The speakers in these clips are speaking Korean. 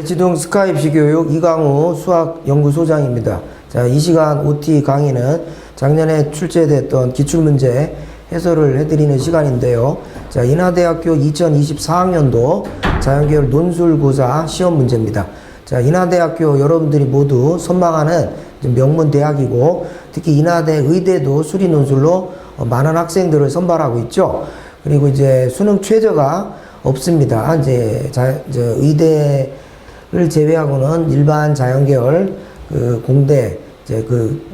대치동 스카이피 교육 이강우 수학연구소장입니다. 자, 이 시간 OT 강의는 작년에 출제됐던 기출문제 해설을 해드리는 시간인데요. 자, 인하대학교 2024학년도 자연계열 논술고사 시험 문제입니다. 자, 인하대학교 여러분들이 모두 선망하는 명문대학이고, 특히 인하대 의대도 수리논술로 많은 학생들을 선발하고 있죠. 그리고 이제 수능 최저가 없습니다. 이제 의대를 제외하고는 일반 자연계열 공대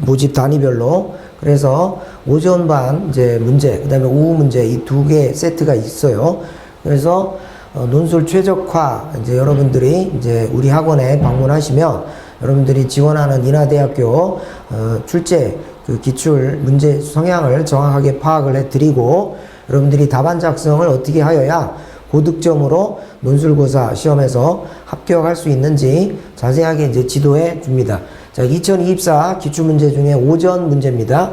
모집 단위별로, 그래서 오전반 문제, 그 다음에 오후 문제, 이 두 개 세트가 있어요. 그래서 논술 최적화, 여러분들이 우리 학원에 방문하시면 여러분들이 지원하는 인하대학교 출제 기출 문제 성향을 정확하게 파악을 해드리고, 여러분들이 답안 작성을 어떻게 하여야 고득점으로 논술고사 시험에서 합격할 수 있는지 자세하게 지도해 줍니다. 자, 2024 기출문제 중에 오전 문제입니다.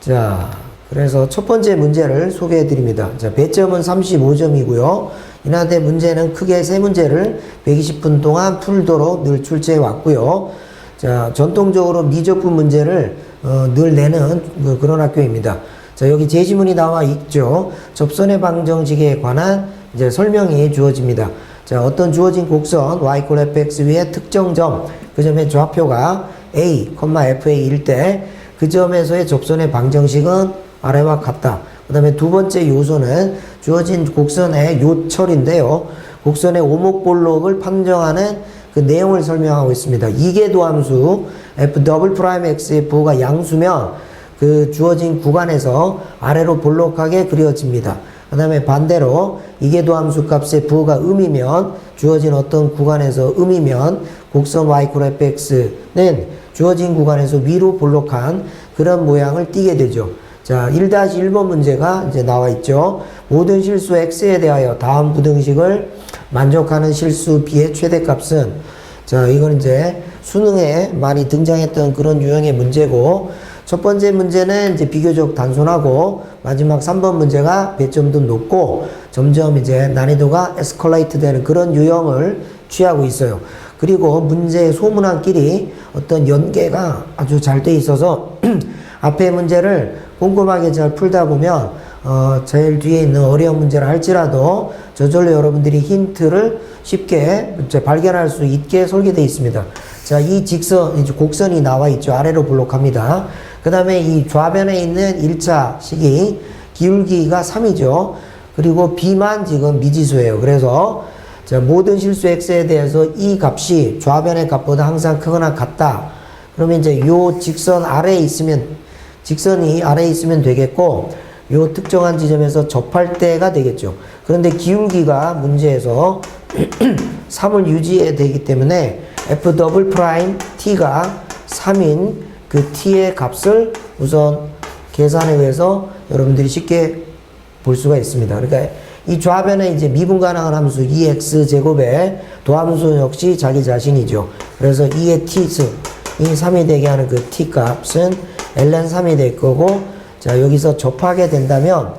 자, 그래서 첫 번째 문제를 소개해 드립니다. 자, 배점은 35점이고요. 인하대 문제는 크게 세 문제를 120분 동안 풀도록 늘 출제해 왔고요. 자, 전통적으로 미적분 문제를 늘 내는 그런 학교입니다. 자, 여기 제시문이 나와 있죠. 접선의 방정식에 관한 설명이 주어집니다. 자, 어떤 주어진 곡선 y fx 위에 특정 점, 그 점의 좌표가 a, fa일 때 그 점에서의 접선의 방정식은 아래와 같다. 그 다음에 두 번째 요소는 주어진 곡선의 요철인데요. 곡선의 오목볼록을 판정하는 그 내용을 설명하고 있습니다. 이계도함수 f''x의 부호가 양수면 그 주어진 구간에서 아래로 볼록하게 그려집니다. 그 다음에 반대로 이계도함수 값의 부호가 음이면, 주어진 어떤 구간에서 음이면 곡선 y fx는 주어진 구간에서 위로 볼록한 그런 모양을 띠게 되죠. 자, 1-1번 문제가 나와 있죠. 모든 실수 x에 대하여 다음 부등식을 만족하는 실수 b의 최대값은, 자, 이건 수능에 많이 등장했던 그런 유형의 문제고, 첫 번째 문제는 비교적 단순하고, 마지막 3번 문제가 배점도 높고, 점점 난이도가 에스컬레이트 되는 그런 유형을 취하고 있어요. 그리고 문제의 소문안끼리 어떤 연계가 아주 잘 돼 있어서 앞에 문제를 꼼꼼하게 잘 풀다 보면 제일 뒤에 있는 어려운 문제를 할지라도 저절로 여러분들이 힌트를 쉽게 발견할 수 있게 설계되어 있습니다. 자, 이 곡선이 나와 있죠. 아래로 볼록합니다. 그 다음에 이 좌변에 있는 1차 식이 기울기가 3이죠. 그리고 b만 지금 미지수예요. 그래서 자, 모든 실수 x에 대해서 이 값이 좌변의 값보다 항상 크거나 같다. 그러면 요 직선 아래에 있으면, 직선이 아래에 있으면 되겠고, 요 특정한 지점에서 접할 때가 되겠죠. 그런데 기울기가 문제에서 3을 유지해야 되기 때문에 f''t가 3인 그 t의 값을 우선 계산에 의해서 여러분들이 쉽게 볼 수가 있습니다. 그러니까 이 좌변에 미분 가능한 함수 2x제곱의 도함수 역시 자기 자신이죠. 그래서 2의 t수, 이 3이 되게 하는 그 t 값은 ln 3이 될 거고, 자, 여기서 접하게 된다면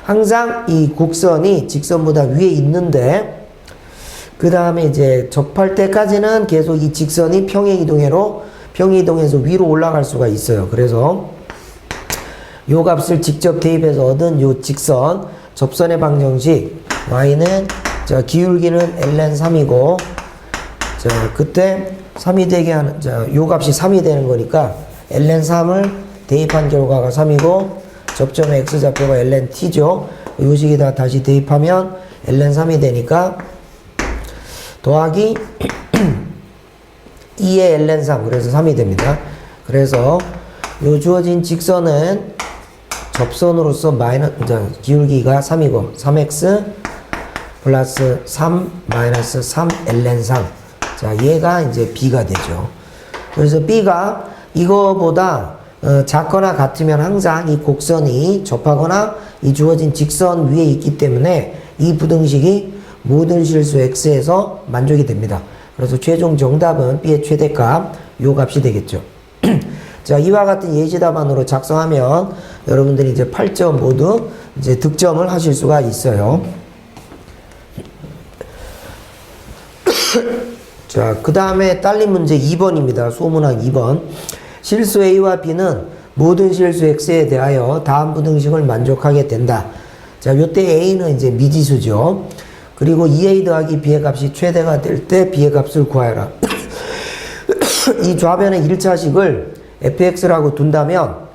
항상 이 곡선이 직선보다 위에 있는데, 그 다음에 접할 때까지는 계속 이 직선이 평행이동해서 위로 올라갈 수가 있어요. 그래서 요 값을 직접 대입해서 얻은 요 직선 접선의 방정식 y는 기울기는 ln 3이고, 자, 그때 3이 되게 하는, 요 값이 3이 되는 거니까 ln 3을 대입한 결과가 3이고, 접점의 x좌표가 ln t죠. 요 식에다 다시 대입하면 ln 3이 되니까 더하기 2의 ln 3, 그래서 3이 됩니다. 그래서 요 주어진 직선은 접선으로서 기울기가 3이고 3x 플러스 3 마이너스 3 ln 3. 자, 얘가 b가 되죠. 그래서 b가 이거보다 작거나 같으면 항상 이 곡선이 접하거나 이 주어진 직선 위에 있기 때문에 이 부등식이 모든 실수 x에서 만족이 됩니다. 그래서 최종 정답은 b의 최대값 요 값이 되겠죠. 자, 이와 같은 예시 답안으로 작성하면 여러분들이 8점 모두 득점을 하실 수가 있어요. 자, 그 다음에 딸린 문제 2번입니다. 소문학 2번. 실수 A와 B는 모든 실수 X에 대하여 다음 부등식을 만족하게 된다. 자, 요때 A는 이제 미지수죠. 그리고 2A 더하기 B의 값이 최대가 될 때 B의 값을 구하여라. 이 좌변의 1차식을 fx라고 둔다면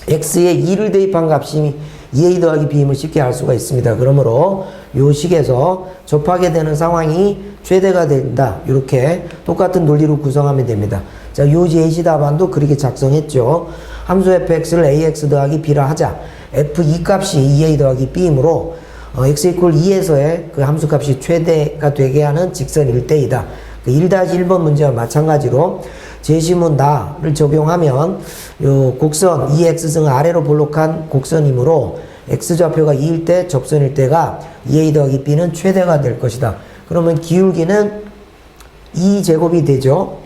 x에 2를 대입한 값이 2a 더하기 b임을 쉽게 알 수가 있습니다. 그러므로 요 식에서 접하게 되는 상황이 최대가 된다. 이렇게 똑같은 논리로 구성하면 됩니다. 자, 요 제시 답안도 그렇게 작성했죠. 함수 fx를 ax 더하기 b라 하자. f2 값이 2a 더하기 b이므로 x 이퀄 2에서의 그 함수 값이 최대가 되게 하는 직선 일대이다. 그 1-1번 문제와 마찬가지로 제시문 나를 적용하면 요 곡선 2x승 아래로 볼록한 곡선이므로 x좌표가 2일 때 접선일 때가 2a 더하기 b는 최대가 될 것이다. 그러면 기울기는 2제곱이 되죠.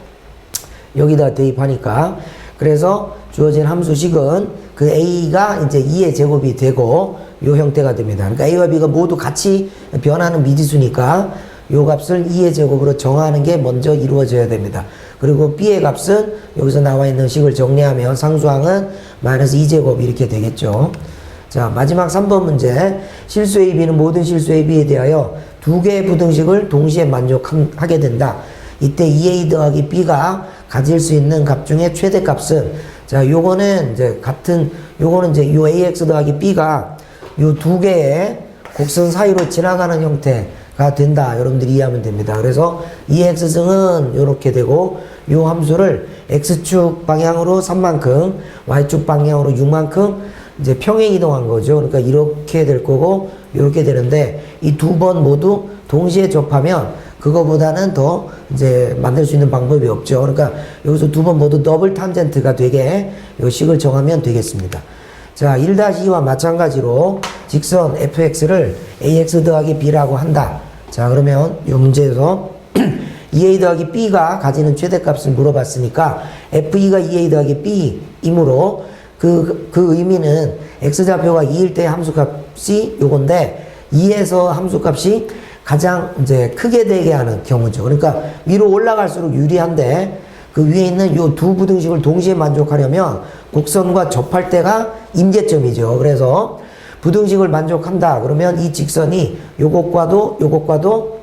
여기다 대입하니까. 그래서 주어진 함수식은 그 a가 이제 2의 제곱이 되고 요 형태가 됩니다. 그러니까 a와 b가 모두 같이 변하는 미지수니까 요 값을 2의 제곱으로 정하는 게 먼저 이루어져야 됩니다. 그리고 b의 값은 여기서 나와 있는 식을 정리하면 상수항은 마이너스 2제곱 이렇게 되겠죠. 자, 마지막 3번 문제. 실수 A, B는 모든 실수 A, B에 대하여 두 개의 부등식을 동시에 만족하게 된다. 이때 2A 더하기 B가 가질 수 있는 값 중에 최대값은, 자, 요거는 이제 요거는 이제 요 AX 더하기 B가 요 두 개의 곡선 사이로 지나가는 형태가 된다. 여러분들이 이해하면 됩니다. 그래서 2x승은 이렇게 되고 요 함수를 x축 방향으로 3만큼, y축 방향으로 6만큼 이제 평행 이동한 거죠. 그러니까 이렇게 될 거고 이렇게 되는데 이 두 번 모두 동시에 접하면 그거보다는 더 이제 만들 수 있는 방법이 없죠. 그러니까 여기서 두 번 모두 더블 탄젠트가 되게 요 식을 정하면 되겠습니다. 자, 1-2와 마찬가지로 직선 fx를 ax 더하기 b라고 한다. 자, 그러면 이 문제에서 2a 더하기 b가 가지는 최대값을 물어봤으니까 f2가 2a 더하기 b이므로 그 의미는 x좌표가 2일 때 함수값이 요건데 2에서 함수값이 가장 이제 크게 되게 하는 경우죠. 그러니까 위로 올라갈수록 유리한데 그 위에 있는 요 두 부등식을 동시에 만족하려면 곡선과 접할 때가 임계점이죠. 그래서 부등식을 만족한다. 그러면 이 직선이 요것과도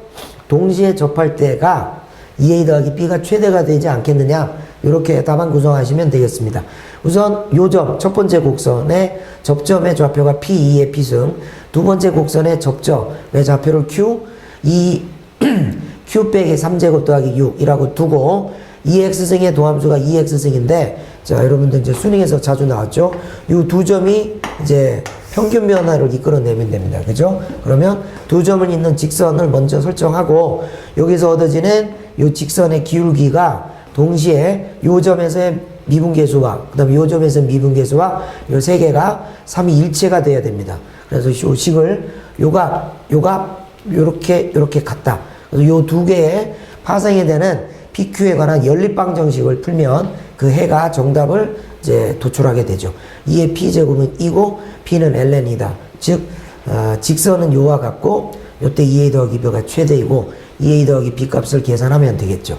동시에 접할 때가 2a 더하기 b가 최대가 되지 않겠느냐. 이렇게 답안 구성하시면 되겠습니다. 우선 요점, 첫 번째 곡선의 접점의 좌표가 P2의 P승, 두 번째 곡선의 접점의 좌표를 Q, Q 빼기 3제곱 더하기 6이라고 두고 2x승의 도함수가 2x승인데, 자, 여러분들 이제 수능에서 자주 나왔죠? 이 두 점이 이제 평균 변화를 이끌어내면 됩니다. 그죠? 그러면 두 점을 잇는 직선을 먼저 설정하고 여기서 얻어지는 이 직선의 기울기가 동시에 요 점에서의 미분계수와 그 다음에 요 점에서의 미분계수와 요 세 개가 3이 일체가 돼야 됩니다. 그래서 요 식을 요값 요렇게 같다. 그래서 요 두 개의 파생이 되는 PQ에 관한 연립방정식을 풀면 그 해가 정답을 이제 도출하게 되죠. 2의 P제곱은 2고 P는 ln이다. 즉 직선은 요와 같고 요때 2a 더하기 b가 최대이고 2a 더하기 b 값을 계산하면 되겠죠.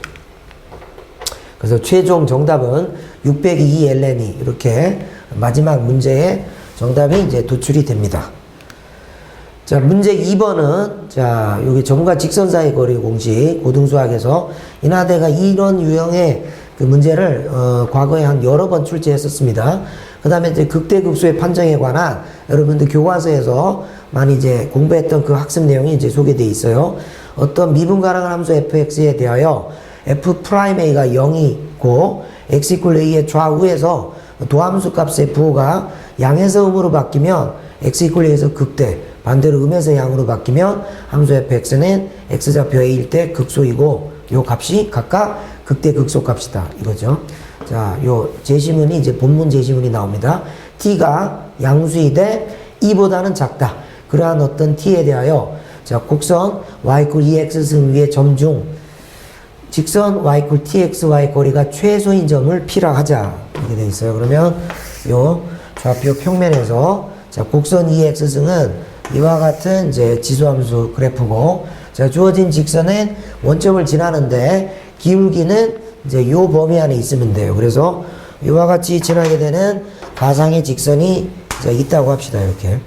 그래서 최종 정답은 6 빼기 2ln이 이렇게 마지막 문제의 정답이 이제 도출이 됩니다. 자, 문제 2번은, 자, 여기 점과 직선 사이 거리 공식, 고등수학에서 인하대가 이런 유형의 그 문제를, 과거에 한 여러 번 출제했었습니다. 그 다음에 이제 극대극소의 판정에 관한 여러분들 교과서에서 많이 이제 공부했던 그 학습 내용이 이제 소개되어 있어요. 어떤 미분 가능한 함수 fx에 대하여 f'a가 0이고, x 이퀄 a의 좌우에서 도함수 값의 부호가 양에서 음으로 바뀌면 x 이퀄 a에서 극대, 반대로 음에서 양으로 바뀌면 함수 fx는 x좌표 a일 때 극소이고 요 값이 각각 극대 극소 값이다 이거죠. 자, 요 제시문이 이제 본문 제시문이 나옵니다. t가 양수이 돼 2보다는 작다. 그러한 어떤 t에 대하여 자, 곡선 y 이퀄 2x승 위의 점 중 직선 y 이퀄 txy 거리가 최소인 점을 p라 하자. 이렇게 되어 있어요. 그러면 요 좌표 평면에서 자, 곡선 2x승은 이와 같은 이제 지수함수 그래프고 자, 주어진 직선에 원점을 지나는데 기울기는 이제 요 범위 안에 있으면 돼요. 그래서 이와 같이 지나게 되는 가상의 직선이 있다고 합시다. 이렇게.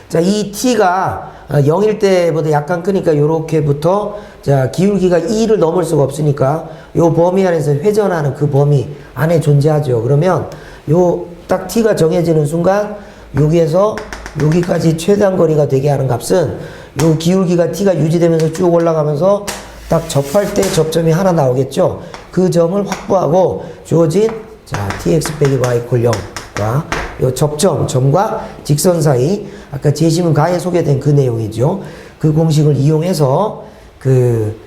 자, 이 t가 0일 때보다 약간 크니까 요렇게부터 자, 기울기가 2를 넘을 수가 없으니까 요 범위 안에서 회전하는 그 범위 안에 존재하죠. 그러면 요 딱 t가 정해지는 순간 여기에서 여기까지 최대한 거리가 되게 하는 값은 요 기울기가 t가 유지되면서 쭉 올라가면서 딱 접할 때 접점이 하나 나오겠죠. 그 점을 확보하고 주어진 자, tx 빼기 y = 0과 요 접점, 점과 직선 사이 아까 제시문 가에 소개된 그 내용이죠. 그 공식을 이용해서 그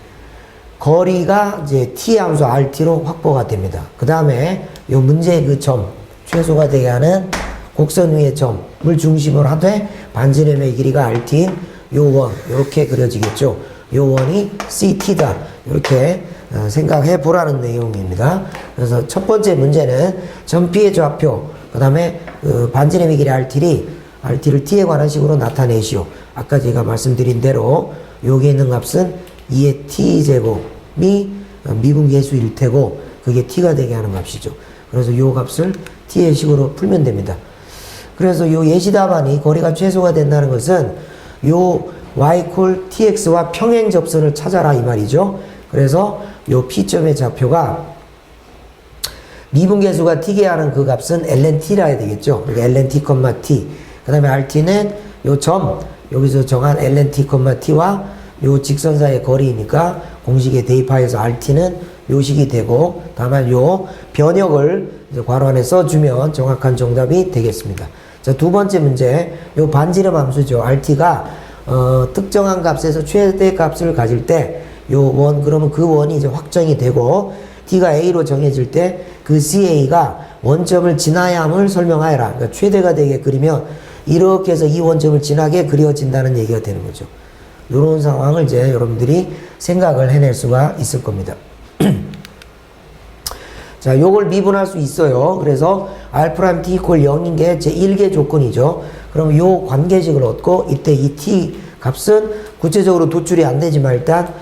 거리가 이제 t 함수 rt로 확보가 됩니다. 그 다음에 요 문제의 그 점, 최소가 되게 하는 곡선 위의 점을 중심으로 하되 반지름의 길이가 rt인 요 원, 요렇게 그려지겠죠. 요 원이 ct다. 이렇게 생각해 보라는 내용입니다. 그래서 첫 번째 문제는 점 P의 좌표, 그 다음에 반지름의 길이 RT를 T에 관한 식으로 나타내시오. 아까 제가 말씀드린 대로 여기 있는 값은 2의 T제곱이 미분계수일 테고 그게 T가 되게 하는 값이죠. 그래서 이 값을 T의 식으로 풀면 됩니다. 그래서 이 예시 답안이 거리가 최소가 된다는 것은 요 y = tx와 평행 접선을 찾아라 이 말이죠. 그래서 요 P점의 좌표가 미분계수가 t게 하는 그 값은 ln(t)라 해야 되겠죠. 그러니까 ln(t, t). 그 다음에 rt는 요 점, 여기서 정한 ln(t, t와 요 직선 사이의 거리이니까 공식에 대입하여서 rt는 요 식이 되고 다만 요 변역을 이제 괄호 안에 써주면 정확한 정답이 되겠습니다. 자, 두 번째 문제, 요 반지름 함수죠. rt가 특정한 값에서 최대 값을 가질 때 요 원, 그러면 그 원이 이제 확정이 되고 t가 a로 정해질 때 그 ca가 원점을 지나야 함을 설명하여라. 그러니까 최대가 되게 그리면 이렇게 해서 이 원점을 지나게 그려진다는 얘기가 되는 거죠. 요런 상황을 이제 여러분들이 생각을 해낼 수가 있을 겁니다. 자, 요걸 미분할 수 있어요. 그래서 r'(t) = 0인 게 제1계 조건이죠. 그럼 요 관계식을 얻고 이때 이 t 값은 구체적으로 도출이 안 되지만 일단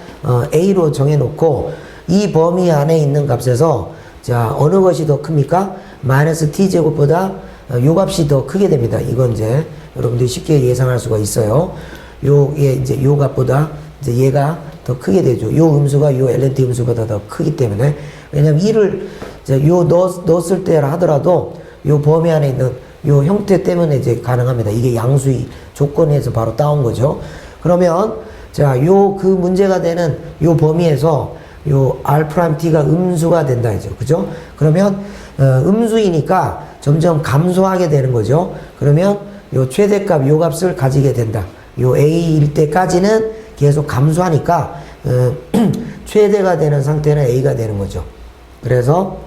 a로 정해놓고 이 범위 안에 있는 값에서 자, 어느 것이 더 큽니까? -t제곱보다 요 값이 더 크게 됩니다. 이건 이제 여러분들이 쉽게 예상할 수가 있어요. 요게 이제 요 값보다 이제 얘가 더 크게 되죠. 요 음수가 요 ln(t) 음수보다 더 크기 때문에. 왜냐면 이를 이제 요 넣었을 때라 하더라도 요 범위 안에 있는 요 형태 때문에 이제 가능합니다. 이게 양수의 조건에서 바로 따온 거죠. 그러면 자, 요 그 문제가 되는 요 범위에서 요 r'(t가) 음수가 된다 이죠. 그죠? 그러면 음수이니까 점점 감소하게 되는 거죠. 그러면 요 최대값 요 값을 가지게 된다. 요 a일 때까지는 계속 감소하니까 최대가 되는 상태는 a가 되는 거죠. 그래서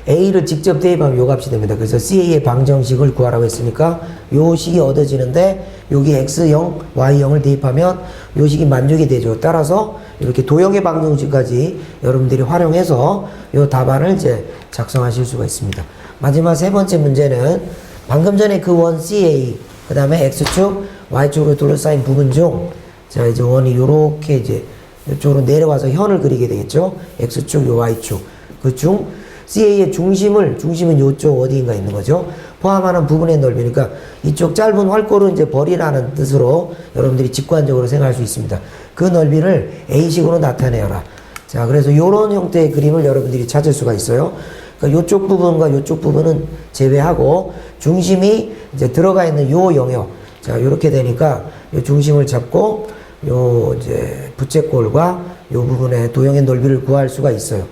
a를 직접 대입하면 요 값이 됩니다. 그래서 ca의 방정식을 구하라고 했으니까 요 식이 얻어지는데 여기 x0, y0을 대입하면 요 식이 만족이 되죠. 따라서 이렇게 도형의 방정식까지 여러분들이 활용해서 요 답안을 이제 작성하실 수가 있습니다. 마지막 세 번째 문제는 방금 전에 그 원 ca, 그 다음에 x축, y축으로 둘러싸인 부분 중 자, 이제 원이 요렇게 이제 이쪽으로 내려와서 현을 그리게 되겠죠. x축, 요 y축. 그 중 ca의 중심은 요쪽 어디인가 있는 거죠. 포함하는 부분의 넓이니까 이쪽 짧은 활골은 이제 벌이라는 뜻으로 여러분들이 직관적으로 생각할 수 있습니다. 그 넓이를 a식으로 나타내어라. 자, 그래서 요런 형태의 그림을 여러분들이 찾을 수가 있어요. 그러니까 요쪽 부분과 요쪽 부분은 제외하고 중심이 이제 들어가 있는 요 영역. 자, 요렇게 되니까 요 중심을 잡고 요 이제 부채꼴과 요 부분의 도형의 넓이를 구할 수가 있어요.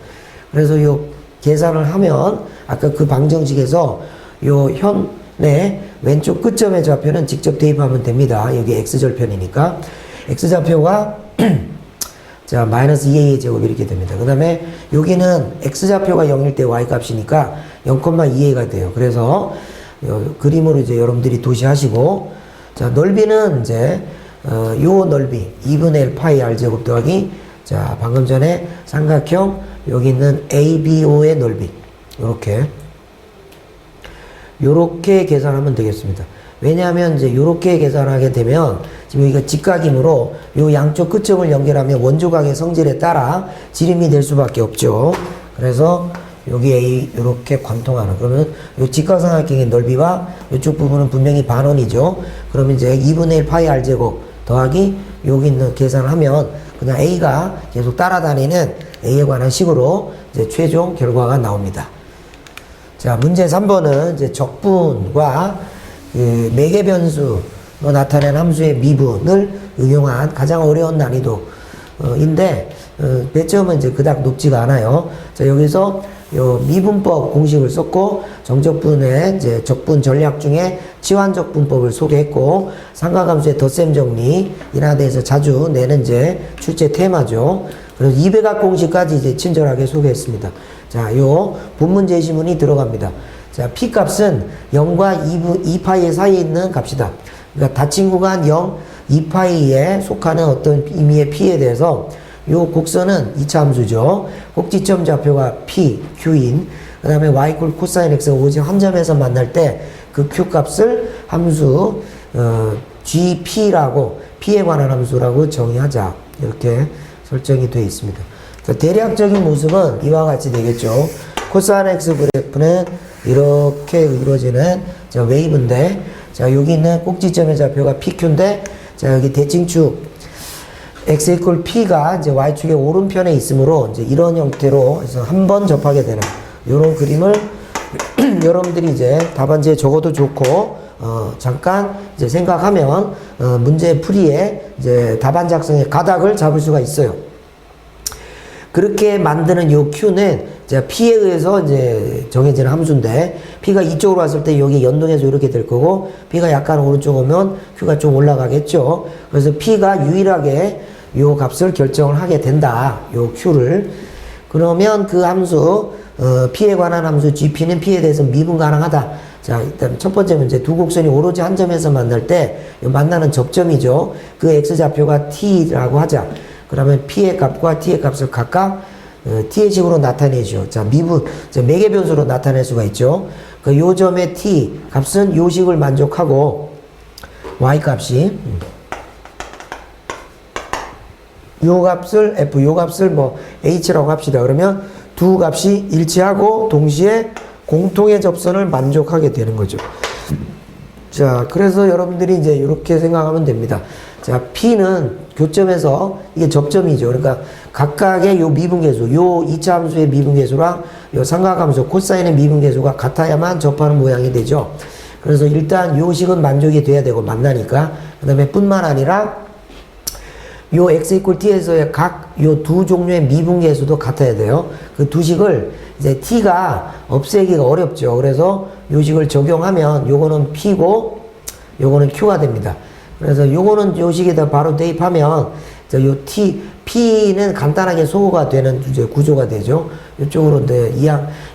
그래서 요 계산을 하면 아까 그 방정식에서 요 현의 왼쪽 끝점의 좌표는 직접 대입하면 됩니다. 여기 x절편이니까 x좌표가 자 -2a의 제곱 이렇게 됩니다. 그 다음에 여기는 x좌표가 0일 때 y값이니까 0,2a가 돼요. 그래서 그림으로 이제 여러분들이 도시하시고 자 넓이는 이제 요 넓이 2분의 1 파이 r제곱 더하기 자 방금 전에 삼각형 여기 있는 ABO의 넓이 요렇게 계산하면 되겠습니다. 왜냐하면 이제 요렇게 계산하게 되면 지금 여기가 직각이므로 요 양쪽 끝점을 연결하면 원조각의 성질에 따라 지름이 될 수밖에 없죠. 그래서 여기 A 요렇게 관통하는, 그러면 요 직각삼각형의 넓이와 이쪽 부분은 분명히 반원이죠. 그러면 이제 2분의 1 파이 r 제곱 더하기 여기 있는 계산을 하면 그냥 A가 계속 따라다니는 A에 관한 식으로 이제 최종 결과가 나옵니다. 자, 문제 3번은 이제 적분과 그 매개 변수로 나타낸 함수의 미분을 응용한 가장 어려운 난이도인데, 배점은 이제 그닥 높지가 않아요. 자, 여기서 요 미분법 공식을 썼고, 정적분의 이제 적분 전략 중에 치환적분법을 소개했고, 삼각함수의 덧셈 정리, 이나 대해서 자주 내는 이제 출제 테마죠. 그래서 2배각 공식까지 이제 친절하게 소개했습니다. 자, 요 분문 제시문이 들어갑니다. 자, p 값은 0과 2파이 사이에 있는 값이다. 그러니까 닫힌 구간 0, 2파이에 속하는 어떤 의미의 p에 대해서 요 곡선은 2차 함수죠. 꼭지점 좌표가 p, q인, 그 다음에 y = 코사인 x가 오직 한 점에서 만날 때 그 q 값을 함수 gp라고, p에 관한 함수라고 정의하자. 이렇게 설정이 되어 있습니다. 그러니까 대략적인 모습은 이와 같이 되겠죠. 코사인 x 그래프는 이렇게 이루어지는 자, 웨이브인데, 자, 여기 있는 꼭지점의 좌표가 pq인데, 자, 여기 대칭축 x = p가 이제 y축의 오른편에 있으므로 이제 이런 형태로 해서 한번 접하게 되는 이런 그림을 여러분들이 이제 답안지에 적어도 좋고, 잠깐 이제 생각하면 문제 풀이에 이제 답안 작성의 가닥을 잡을 수가 있어요. 그렇게 만드는 요 q는 이제 p에 의해서 이제 정해지는 함수인데, p가 이쪽으로 왔을 때 여기 연동해서 이렇게 될 거고, p가 약간 오른쪽 오면 q가 좀 올라가겠죠. 그래서 p가 유일하게 요 값을 결정을 하게 된다. 요 q를. 그러면 그 함수 p에 관한 함수 gp는 p에 대해서 미분 가능하다. 자, 일단 첫 번째 문제, 두 곡선이 오로지 한 점에서 만날 때 만나는 접점이죠. 그 x좌표가 t라고 하자. 그러면 p의 값과 t의 값을 각각 t의 식으로 나타내죠. 자, 미분, 매개 변수로 나타낼 수가 있죠. 그 요 점의 t 값은 요 식을 만족하고, y 값이 요 값을 f, 요 값을 뭐 h라고 합시다. 그러면 두 값이 일치하고 동시에 공통의 접선을 만족하게 되는 거죠. 자, 그래서 여러분들이 이제 이렇게 생각하면 됩니다. 자, P는 교점에서 이게 접점이죠. 그러니까 각각의 요 미분계수, 요 2차 함수의 미분계수랑 요 삼각함수 코사인의 미분계수가 같아야만 접하는 모양이 되죠. 그래서 일단 요 식은 만족이 돼야 되고, 만나니까. 그 다음에 뿐만 아니라 요 x = t에서의 각 요 두 종류의 미분계수도 같아야 돼요. 그 두 식을 이제 t가 없애기가 어렵죠. 그래서 요 식을 적용하면 요거는 p고 요거는 q가 됩니다. 그래서 요거는 요 식에다 바로 대입하면 요 p는 간단하게 소호가 되는 이제 구조가 되죠. 이쪽으로 이제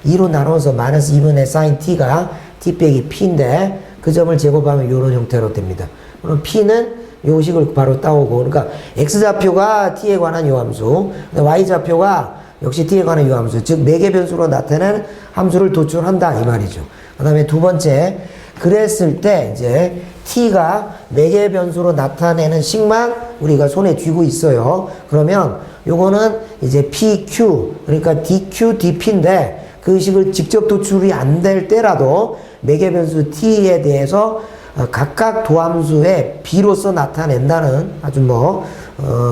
2로 나눠서 마이너스 2분의 sin t가 t 빼기 p인데, 그 점을 제곱하면 요런 형태로 됩니다. 그럼 p는 요 식을 바로 따오고, 그러니까 x좌표가 t에 관한 요 함수, y좌표가 역시 t에 관한 요 함수, 즉 매개 변수로 나타낸 함수를 도출한다 이 말이죠. 그 다음에 두 번째, 그랬을 때 이제 t가 매개 변수로 나타내는 식만 우리가 손에 쥐고 있어요. 그러면 요거는 이제 pq, 그러니까 dq, dp인데, 그 식을 직접 도출이 안 될 때라도 매개 변수 t에 대해서 각각 도함수의 b로서 나타낸다는 아주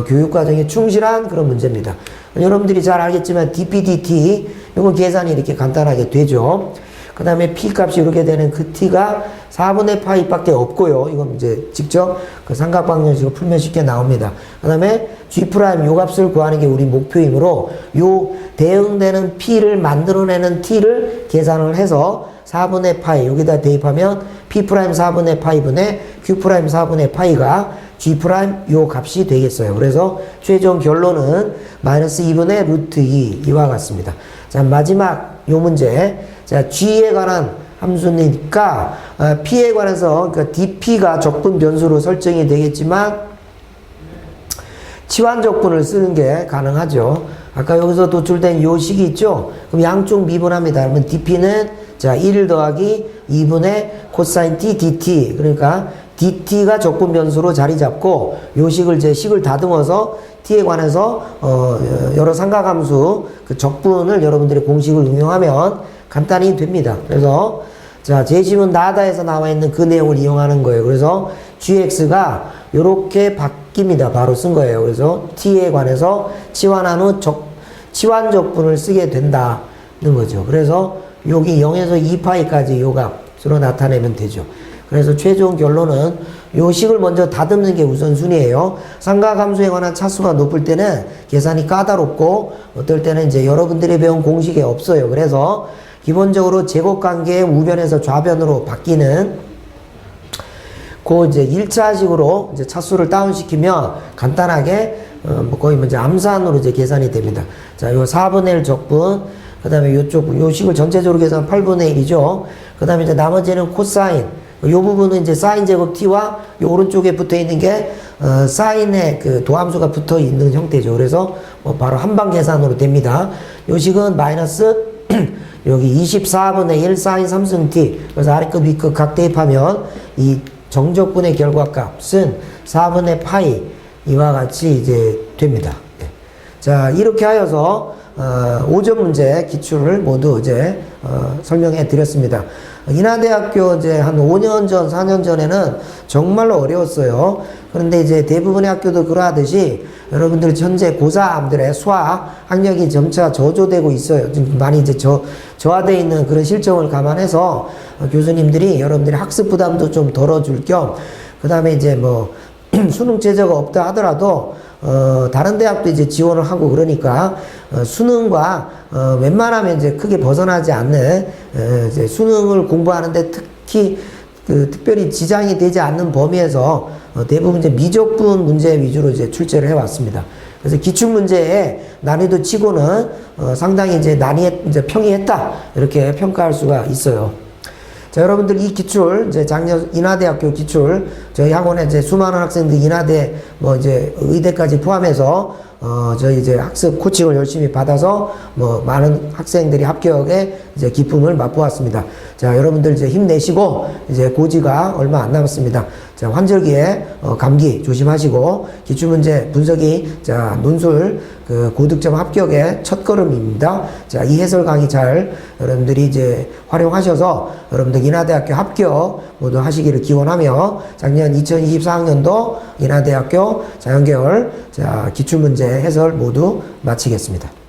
교육과정에 충실한 그런 문제입니다. 여러분들이 잘 알겠지만 dp, dt 이건 계산이 이렇게 간단하게 되죠. 그 다음에 p 값이 이렇게 되는 그 t가 4분의 파이 밖에 없고요. 이건 이제 직접 그 삼각방정식을 풀면 쉽게 나옵니다. 그 다음에 g' 요 값을 구하는 게 우리 목표이므로 요 대응되는 p를 만들어내는 t를 계산을 해서 4분의 파이 여기다 대입하면 p' 4분의 파이분의 q' 4분의 파이가 g' 요 값이 되겠어요. 그래서 최종 결론은 마이너스 2분의 루트 2 이와 같습니다. 자, 마지막 요 문제. 자, g에 관한 함수니까 p에 관해서 그러니까 dp가 적분 변수로 설정이 되겠지만 치환적분을 쓰는 게 가능하죠. 아까 여기서 도출된 요 식이 있죠? 그럼 양쪽 미분합니다. 그러면 dp는 자, 1 더하기 2분의 코사인 t dt. 그러니까 dt가 적분 변수로 자리 잡고 요 식을 제 식을 다듬어서 t에 관해서 여러 삼각함수 그 적분을 여러분들이 공식을 응용하면 간단히 됩니다. 그래서 자, 제심은 나다에서 나와 있는 그 내용을 이용하는 거예요. 그래서 gx가 요렇게 바뀝니다. 바로 쓴 거예요. 그래서 t에 관해서 치환한 후 치환 적분을 쓰게 된다는 거죠. 그래서 여기 0에서 2파이까지 요 값으로 나타내면 되죠. 그래서 최종 결론은 요 식을 먼저 다듬는 게 우선순위예요. 삼각함수에 관한 차수가 높을 때는 계산이 까다롭고 어떨 때는 이제 여러분들이 배운 공식이 없어요. 그래서 기본적으로 제곱관계의 우변에서 좌변으로 바뀌는 그 이제 1차식으로 이제 차수를 다운시키면 간단하게 뭐 거의 이제 암산으로 이제 계산이 됩니다. 자, 요 4분의 1 적분, 그 다음에 요쪽, 요 식을 전체적으로 계산하면 8분의 1이죠. 그 다음에 이제 나머지는 코사인. 요 부분은 이제 사인 제곱 t와 요 오른쪽에 붙어 있는 게, 사인의 그 도함수가 붙어 있는 형태죠. 그래서 뭐 바로 한방 계산으로 됩니다. 요 식은 마이너스 여기 24분의 1 사인 3승 t. 그래서 아래급 위급 각 대입하면 이 정적분의 결과값은 4분의 파이 이와 같이 이제 됩니다. 네. 자, 이렇게 하여서 5점 문제 기출을 모두 이제 설명해 드렸습니다. 인하대학교 이제 한 5년 전, 4년 전에는 정말로 어려웠어요. 그런데 이제 대부분의 학교도 그러하듯이 여러분들 현재 고3들의 수학 학력이 점차 저조되고 있어요. 많이 이제 저하되어 있는 그런 실정을 감안해서 교수님들이 여러분들의 학습 부담도 좀 덜어줄 겸, 그 다음에 이제 뭐 수능 제재가 없다 하더라도 다른 대학도 이제 지원을 하고 그러니까 수능과 웬만하면 이제 크게 벗어나지 않는 이제 수능을 공부하는데 특히 그 특별히 지장이 되지 않는 범위에서 대부분 이제 미적분 문제 위주로 이제 출제를 해왔습니다. 그래서 기출 문제의 난이도 치고는 상당히 이제 이제 평이했다 이렇게 평가할 수가 있어요. 자, 여러분들 이 기출, 이제 작년 인하대학교 기출, 저희 학원에 이제 수많은 학생들 인하대, 뭐 이제 의대까지 포함해서, 저희 이제 학습 코칭을 열심히 받아서, 뭐 많은 학생들이 합격에 이제 기쁨을 맛보았습니다. 자, 여러분들 이제 힘내시고, 이제 고지가 얼마 안 남았습니다. 자, 환절기에, 감기 조심하시고, 기출문제 분석이, 자, 논술, 그 고득점 합격의 첫걸음입니다. 자, 이 해설 강의 잘 여러분들이 이제 활용하셔서 여러분들 인하대학교 합격 모두 하시기를 기원하며 작년 2024학년도 인하대학교 자연계열 자, 기출문제 해설 모두 마치겠습니다.